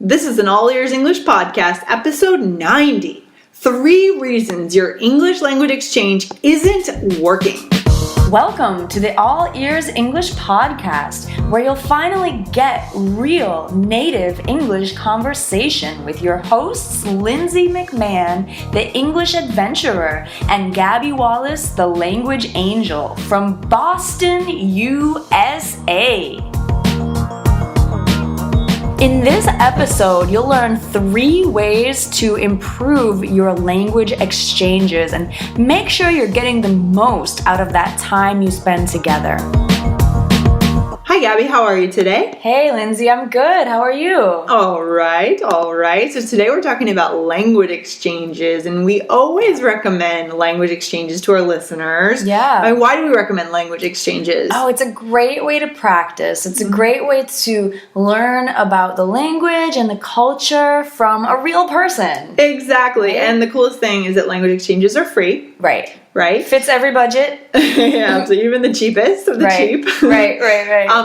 This is an All Ears English podcast, episode 90. 3 reasons your English language exchange isn't working. Welcome to the All Ears English podcast, where you'll finally get real native English conversation with your hosts, Lindsay McMahon, the English adventurer, and Gabby Wallace, the language angel from Boston, USA. In this episode, you'll learn 3 ways to improve your language exchanges and make sure you're getting the most out of that time you spend together. Hi, Gabby. How are you today? Hey, Lindsay. I'm good. How are you? All right. So today we're talking about language exchanges, and we always recommend language exchanges to our listeners. Yeah. Why do we recommend language exchanges? Oh, it's a great way to practice. It's a great way to learn about the language and the culture from a real person. Exactly. And the coolest thing is that language exchanges are free. Right? Fits every budget. Yeah, so even the cheapest of the cheap. Right.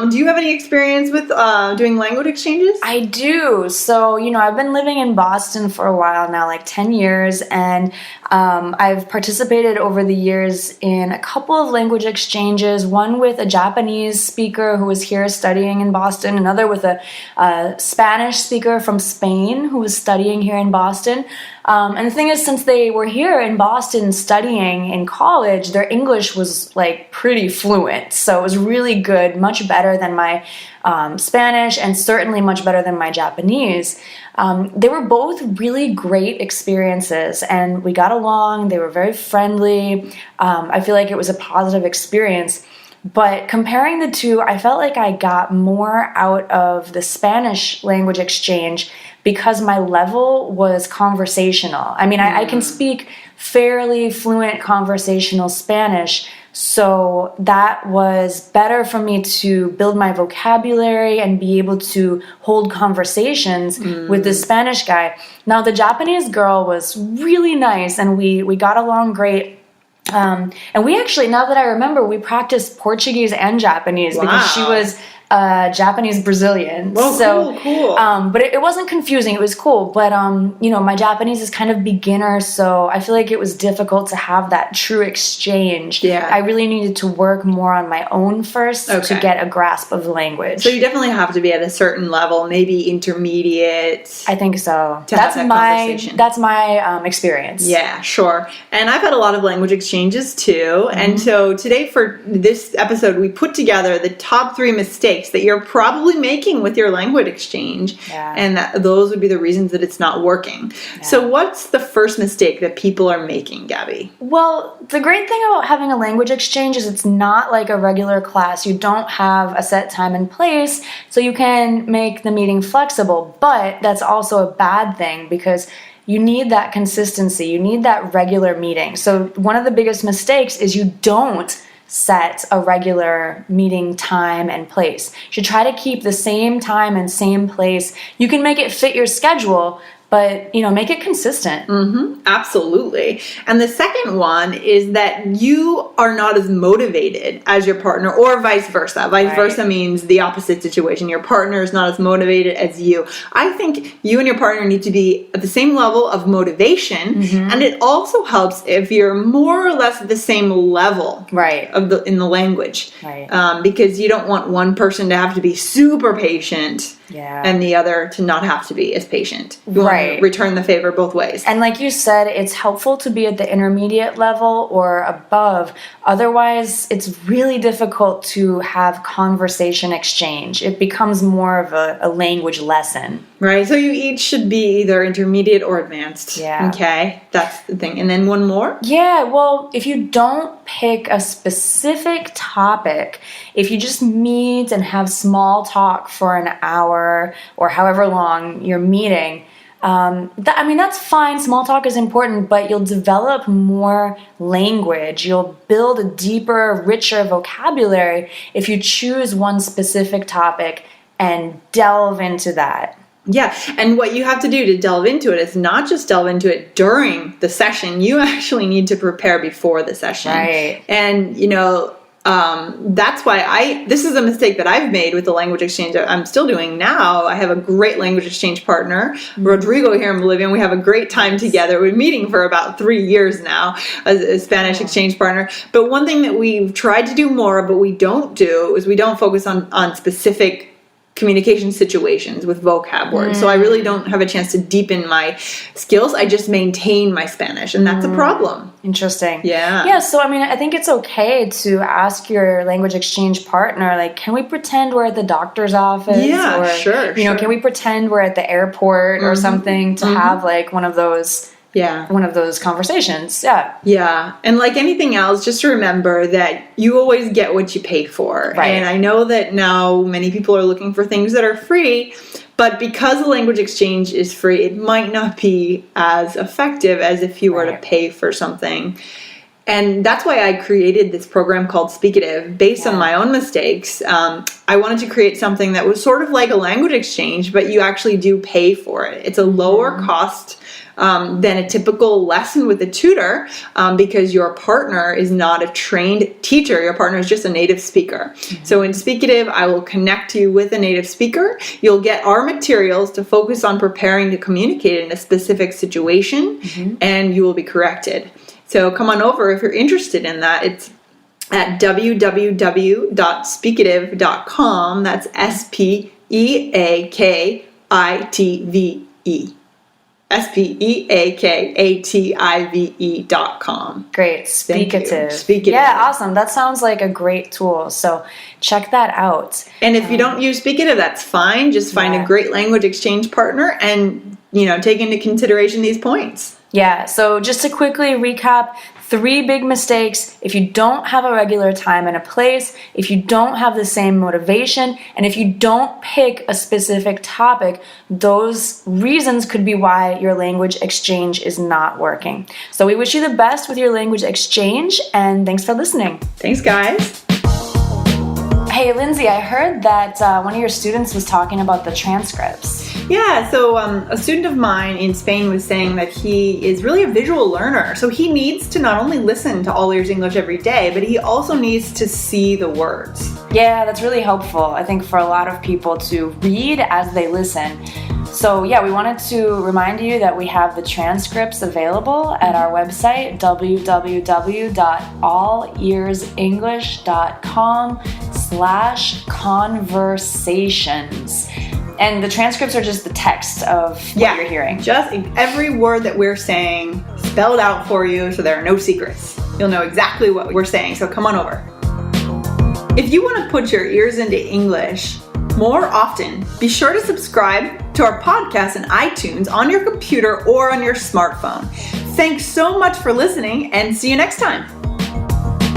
Do you have any experience with doing language exchanges? I do. So, I've been living in Boston for a while now, like 10 years, and I've participated over the years in a couple of language exchanges, one with a Japanese speaker who was here studying in Boston, another with a Spanish speaker from Spain who was studying here in Boston. And the thing is, since they were here in Boston studying in college, their English was like pretty fluent. So it was really good, much better than my Spanish and certainly much better than my Japanese. They were both really great experiences and we got along. They were very friendly. I feel like it was a positive experience. But comparing the two, I felt like I got more out of the Spanish language exchange because my level was conversational. I mean, I can speak fairly fluent conversational Spanish, so that was better for me to build my vocabulary and be able to hold conversations with the Spanish guy. Now, the Japanese girl was really nice and we got along great. And we actually, now that I remember, we practiced Portuguese and Japanese because she was Japanese Brazilian. Whoa, so cool. But it wasn't confusing. It was cool. But my Japanese is kind of beginner, so I feel like it was difficult to have that true exchange. Yeah. I really needed to work more on my own first to get a grasp of the language. So you definitely have to be at a certain level, maybe intermediate. I think so. That's conversation. That's my experience. Yeah, sure. And I've had a lot of language exchanges too. And so today for this episode, we put together the top 3 mistakes that you're probably making with your language exchange. Yeah. And those would be the reasons that it's not working. Yeah. So what's the first mistake that people are making, Gabby? Well, the great thing about having a language exchange is it's not like a regular class. You don't have a set time and place, so you can make the meeting flexible. But that's also a bad thing because you need that consistency. You need that regular meeting. So one of the biggest mistakes is you don't set a regular meeting time and place. You should try to keep the same time and same place. You can make it fit your schedule, but, make it consistent. Absolutely. And the second one is that you are not as motivated as your partner or vice versa. Vice versa means the opposite situation. Your partner is not as motivated as you. I think you and your partner need to be at the same level of motivation. And it also helps if you're more or less at the same level in the language. Because you don't want one person to have to be super patient and the other to not have to be as patient. You want to return the favor both ways. And like you said, it's helpful to be at the intermediate level or above. Otherwise, it's really difficult to have conversation exchange. It becomes more of a language lesson. Right. So you each should be either intermediate or advanced. Yeah. Okay. That's the thing. And then one more? Yeah. Well, if you don't pick a specific topic, if you just meet and have small talk for an hour or however long you're meeting, that's fine. Small talk is important, but you'll develop more language. You'll build a deeper, richer vocabulary if you choose one specific topic and delve into that. Yeah, and what you have to do to delve into it is not just delve into it during the session. You actually need to prepare before the session. Right. And, that's why this is a mistake that I've made with the language exchange that I'm still doing now. I have a great language exchange partner, Rodrigo, here in Bolivia, and we have a great time together. We're meeting for about 3 years now as a Spanish exchange partner. But one thing that we've tried to do more, but we don't do, is we don't focus on specific communication situations with vocab words. So I really don't have a chance to deepen my skills. I just maintain my Spanish, and that's a problem. Interesting. Yeah. Yeah, so I mean, I think it's okay to ask your language exchange partner, like, can we pretend we're at the doctor's office? Yeah, or, sure. Can we pretend we're at the airport or something to have like one of those conversations? Yeah. Yeah. And like anything else, just remember that you always get what you pay for. Right. And I know that now many people are looking for things that are free, but because the language exchange is free, it might not be as effective as if you were to pay for something. And that's why I created this program called Speakative based on my own mistakes. I wanted to create something that was sort of like a language exchange, but you actually do pay for it. It's a lower cost than a typical lesson with a tutor because your partner is not a trained teacher. Your partner is just a native speaker. So in Speakative, I will connect you with a native speaker. You'll get our materials to focus on preparing to communicate in a specific situation, and you will be corrected. So come on over if you're interested in that. It's at www.speakative.com. That's SPEAKITVE. SPEAKATIVE.com. Great. Speakative. Speakative. Yeah, awesome. That sounds like a great tool. So check that out. And if you don't use Speakative, that's fine. Just find a great language exchange partner and, take into consideration these points. Yeah, so just to quickly recap, 3 big mistakes: if you don't have a regular time and a place, if you don't have the same motivation, and if you don't pick a specific topic, those reasons could be why your language exchange is not working. So we wish you the best with your language exchange, and thanks for listening. Thanks, guys. Hey, Lindsay, I heard that one of your students was talking about the transcripts. Yeah, so a student of mine in Spain was saying that he is really a visual learner. So he needs to not only listen to All Ears English every day, but he also needs to see the words. Yeah, that's really helpful, I think, for a lot of people to read as they listen. So yeah, we wanted to remind you that we have the transcripts available at our website, www.allearsenglish.com/conversations. And the transcripts are just the text of what you're hearing. Just every word that we're saying spelled out for you, so there are no secrets. You'll know exactly what we're saying, so come on over. If you want to put your ears into English more often, be sure to subscribe to our podcast in iTunes on your computer or on your smartphone. Thanks so much for listening, and see you next time.